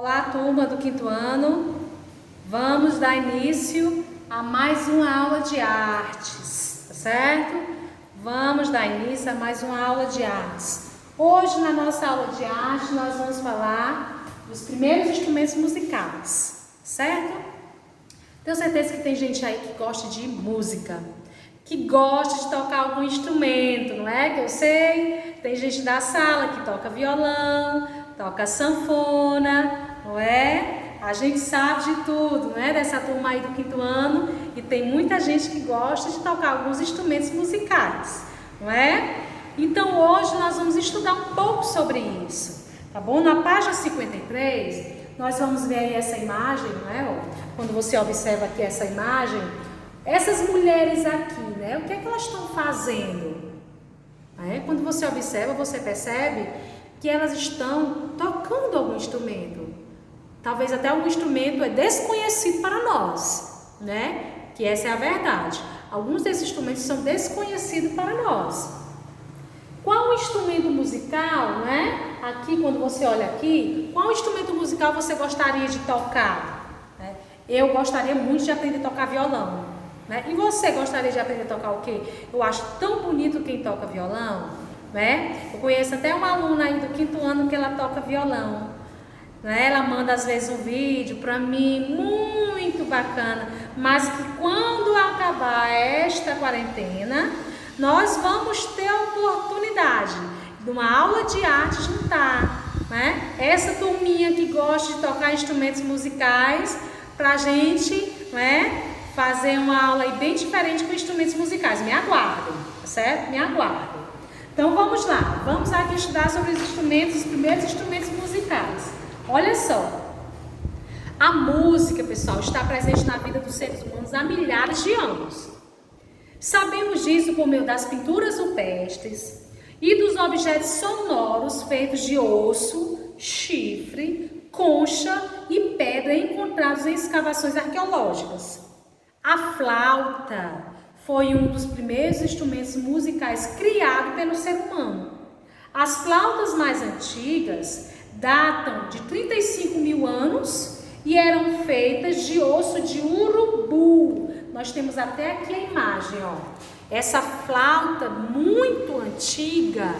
Olá, turma do quinto ano. Vamos dar início a mais uma aula de artes, tá certo? Vamos dar início a mais uma aula de artes. Hoje, na nossa aula de arte, nós vamos falar dos primeiros instrumentos musicais, certo? Tenho certeza que tem gente aí que gosta de música, que gosta de tocar algum instrumento, não é? Que eu sei, tem gente da sala que toca violão, toca sanfona, não é? A gente sabe de tudo, não é? Dessa turma aí do quinto ano, e tem muita gente que gosta de tocar alguns instrumentos musicais, não é? Então hoje nós vamos estudar um pouco sobre isso, tá bom? Na página 53, nós vamos ver aí essa imagem, não é? Quando você observa aqui essa imagem, essas mulheres aqui, né? O que é que elas estão fazendo? Quando você observa, você percebe que elas estão tocando algum instrumento. Talvez até algum instrumento é desconhecido para nós, né? Que essa é a verdade. Alguns desses instrumentos são desconhecidos para nós. Qual instrumento musical, né? Aqui, quando você olha aqui, qual instrumento musical você gostaria de tocar? Eu gostaria muito de aprender a tocar violão. E você gostaria de aprender a tocar o quê? Eu acho tão bonito quem toca violão, né? Eu conheço até uma aluna aí do quinto ano que ela toca violão, né? Ela manda às vezes um vídeo para mim, muito bacana, mas que quando acabar esta quarentena, nós vamos ter a oportunidade de uma aula de arte juntar, né? Essa turminha que gosta de tocar instrumentos musicais para a gente, né? Fazer uma aula aí bem diferente com instrumentos musicais. Me aguardem, tá certo? Me aguardem. Então vamos lá, vamos aqui estudar sobre os instrumentos, os primeiros instrumentos musicais. Olha só, a música, pessoal, está presente na vida dos seres humanos há milhares de anos. Sabemos disso por meio das pinturas rupestres e dos objetos sonoros feitos de osso, chifre, concha e pedra encontrados em escavações arqueológicas. A flauta foi um dos primeiros instrumentos musicais criados pelo ser humano. As flautas mais antigas datam de 35 mil anos e eram feitas de osso de urubu. Nós temos até aqui a imagem, ó. Essa flauta muito antiga,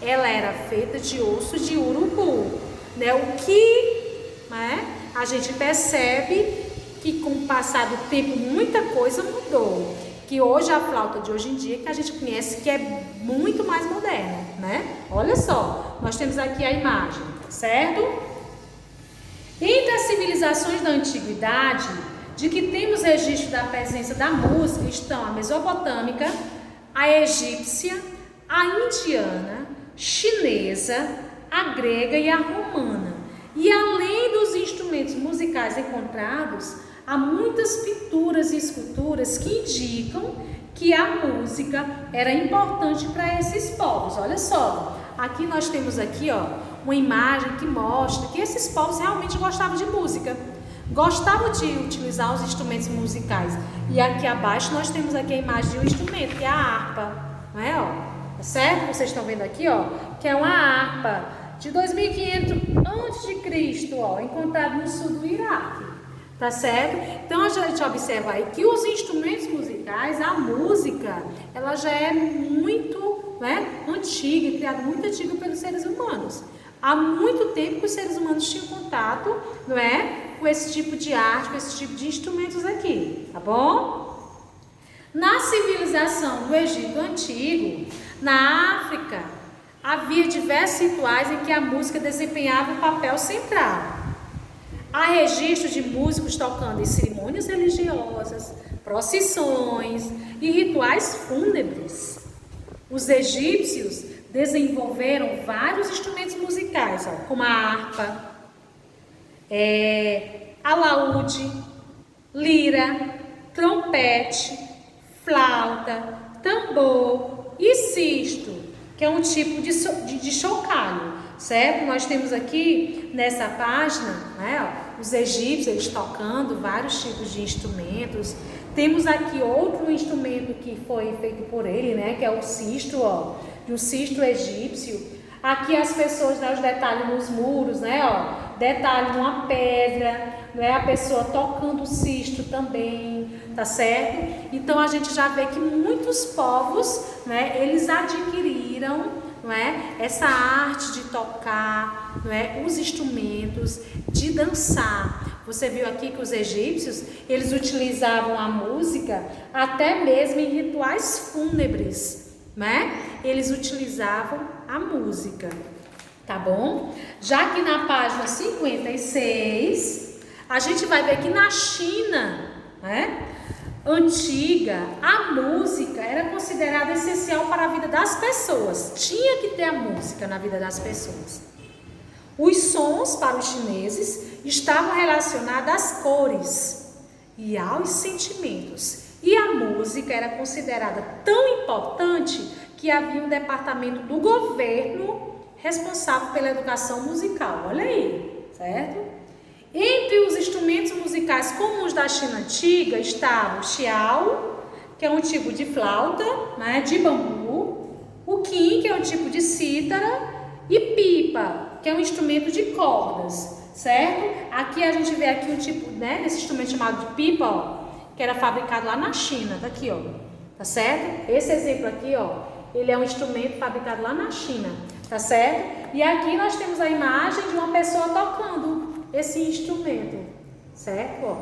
ela era feita de osso de urubu, né? O que, né, a gente percebe que com o passar do tempo muita coisa mudou, que hoje a flauta de hoje em dia que a gente conhece que é muito mais moderna, né? Olha só, nós temos aqui a imagem, certo? Entre as civilizações da antiguidade, de que temos registro da presença da música, estão a mesopotâmica, a egípcia, a indiana, chinesa, a grega e a romana. E além dos instrumentos musicais encontrados, há muitas pinturas e esculturas que indicam que a música era importante para esses povos. Olha só, aqui nós temos aqui, ó, uma imagem que mostra que esses povos realmente gostavam de música, gostavam de utilizar os instrumentos musicais. E aqui abaixo nós temos aqui a imagem de um instrumento, que é a harpa, não é, ó? Certo? Vocês estão vendo aqui, ó, que é uma harpa de 2500 a.C., ó, encontrado no sul do Iraque. Tá certo? Então a gente observa aí que os instrumentos musicais, a música, ela já é muito, né, antiga, criada muito antiga pelos seres humanos. Há muito tempo que os seres humanos tinham contato, não é, com esse tipo de arte, com esse tipo de instrumentos aqui, tá bom? Na civilização do Egito Antigo, na África, havia diversos rituais em que a música desempenhava um papel central. Há registro de músicos tocando em cerimônias religiosas, procissões e rituais fúnebres. Os egípcios desenvolveram vários instrumentos musicais, como a harpa, alaúde, lira, trompete, flauta, tambor e cisto, que é um tipo de chocalho, certo? Nós temos aqui nessa página, né, ó, os egípcios eles tocando vários tipos de instrumentos. Temos aqui outro instrumento que foi feito por ele, né, que é o cisto, ó, de um cisto egípcio. Aqui as pessoas dão os detalhes nos muros, né, ó, detalhe numa pedra, não é? A pessoa tocando o cisto também, tá certo? Então a gente já vê que muitos povos, né, eles adquiriram, não é, essa arte de tocar, não é, os instrumentos, de dançar. Você viu aqui que os egípcios, eles utilizavam a música até mesmo em rituais fúnebres, né? Eles utilizavam a música, tá bom? Já que na página 56, a gente vai ver que na China, né, antiga, a música era considerada essencial para a vida das pessoas. Tinha que ter a música na vida das pessoas. Os sons para os chineses estavam relacionados às cores e aos sentimentos. E a música era considerada tão importante que havia um departamento do governo responsável pela educação musical. Olha aí, certo? Entre os instrumentos musicais comuns da China antiga estavam o xiao, que é um tipo de flauta, né, de bambu, o qin, que é um tipo de cítara, e pipa, que é um instrumento de cordas, certo? Aqui a gente vê aqui um tipo, né, esse instrumento chamado de pipa, ó, que era fabricado lá na China, tá aqui, ó, tá certo? Esse exemplo aqui, ó, ele é um instrumento fabricado lá na China, tá certo? E aqui nós temos a imagem de uma pessoa tocando esse instrumento, certo? Ó,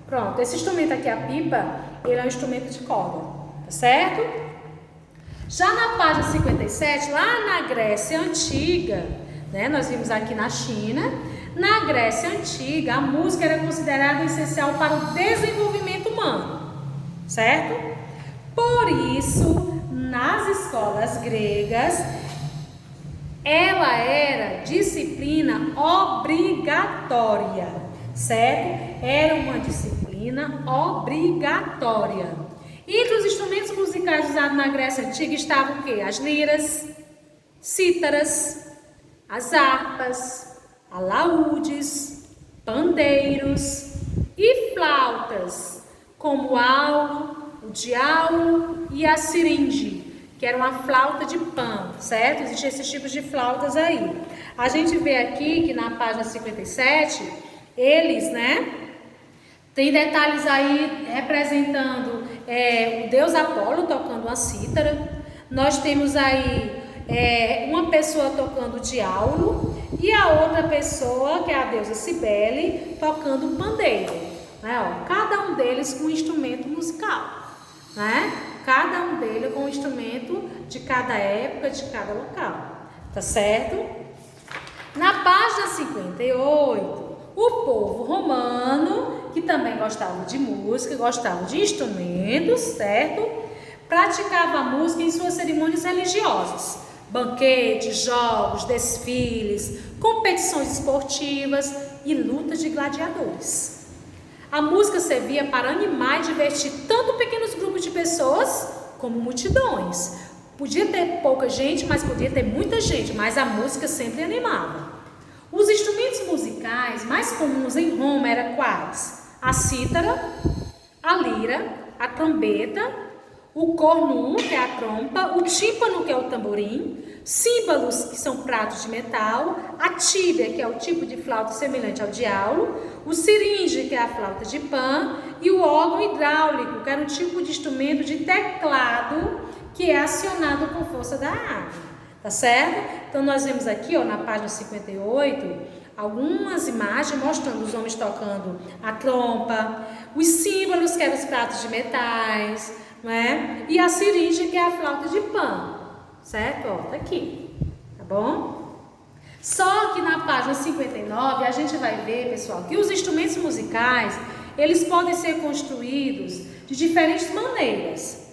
pronto, esse instrumento aqui, a pipa, ele é um instrumento de corda, tá certo? Já na página 57, lá na Grécia Antiga, né, nós vimos aqui na China, na Grécia Antiga, a música era considerada essencial para o desenvolvimento humano, certo? Por isso, nas escolas gregas, ela era disciplina obrigatória, certo? Era uma disciplina obrigatória. Entre os instrumentos musicais usados na Grécia Antiga estavam o quê? As liras, cítaras, as harpas, alaúdes, pandeiros e flautas, como o aulo, o diaulo e a siringe, que era uma flauta de pan, certo? Existem esses tipos de flautas aí. A gente vê aqui que na página 57, eles, né, tem detalhes aí representando o deus Apolo tocando uma cítara. Nós temos aí uma pessoa tocando o diaulo e a outra pessoa, que é a deusa Cibele, tocando o pandeiro, né? Ó, cada um deles com um instrumento musical, né? Cada um deles com um instrumento de cada época, de cada local, tá certo? Na página 58, o povo romano, que também gostava de música, gostava de instrumentos, certo? Praticava a música em suas cerimônias religiosas, banquetes, jogos, desfiles, competições esportivas e lutas de gladiadores. A música servia para animar e divertir tanto pequenos grupos de pessoas como multidões. Podia ter pouca gente, mas podia ter muita gente, mas a música sempre animava. Os instrumentos musicais mais comuns em Roma eram quais? A cítara, a lira, a trombeta, o cornum, que é a trompa, o tímpano, que é o tamborim, símbolos, que são pratos de metal, a tíbia, que é o tipo de flauta semelhante ao diaulo, o siringe, que é a flauta de pan, e o órgão hidráulico, que era um tipo de instrumento de teclado que é acionado com força da água. Tá certo? Então nós vemos aqui, ó, na página 58, algumas imagens mostrando os homens tocando a trompa, os símbolos, que eram os pratos de metais, não é? E a siringe, que é a flauta de pan, certo? Ó, tá aqui, tá bom? Só que na página 59 a gente vai ver, pessoal, que os instrumentos musicais, eles podem ser construídos de diferentes maneiras.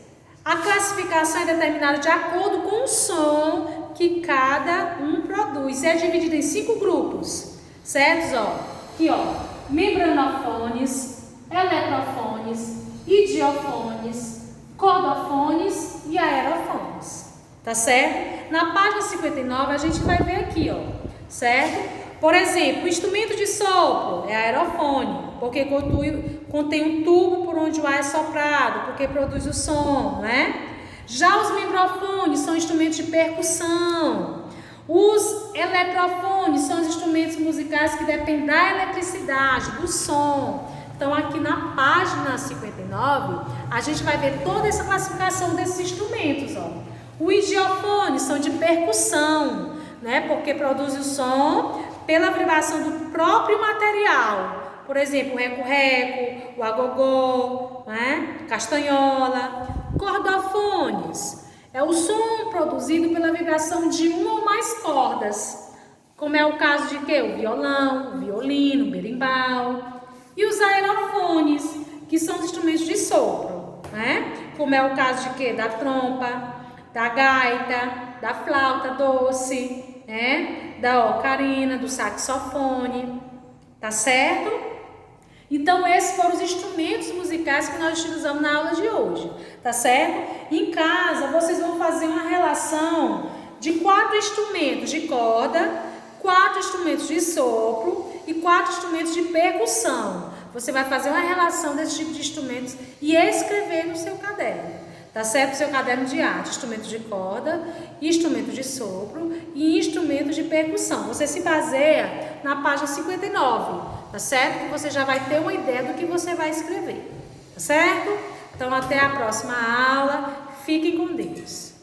A classificação é determinada de acordo com o som que cada um produz. É dividido em 5 grupos, certo? Ó, aqui, ó, membranofones, eletrofones, idiofones, cordofones e aerofones, tá certo? Na página 59 a gente vai ver aqui, ó, certo? Por exemplo, o instrumento de sopro é aerofone, porque contém um tubo por onde o ar é soprado, porque produz o som, né? Já os microfones são instrumentos de percussão. Os eletrofones são os instrumentos musicais que dependem da eletricidade, do som. Então, aqui na página 59, a gente vai ver toda essa classificação desses instrumentos, ó. Os idiofones são de percussão, né? Porque produzem o som pela vibração do próprio material. Por exemplo, o reco-reco, o agogô, né? Castanhola. Cordofones é o som produzido pela vibração de uma ou mais cordas, como é o caso de quê? O violão, o violino, o berimbau. E os aerofones, que são os instrumentos de sopro, né? Como é o caso de quê? Da trompa, da gaita, da flauta doce, né? Da ocarina, do saxofone, tá certo? Então, esses foram os instrumentos musicais que nós utilizamos na aula de hoje, tá certo? Em casa, vocês vão fazer uma relação de 4 instrumentos de corda, 4 instrumentos de sopro e 4 instrumentos de percussão. Você vai fazer uma relação desse tipo de instrumentos e escrever no seu caderno, tá certo? Seu caderno de arte, instrumentos de corda, instrumentos de sopro e instrumentos de percussão. Você se baseia na página 59. Tá certo? Que você já vai ter uma ideia do que você vai escrever. Tá certo? Então, até a próxima aula. Fiquem com Deus.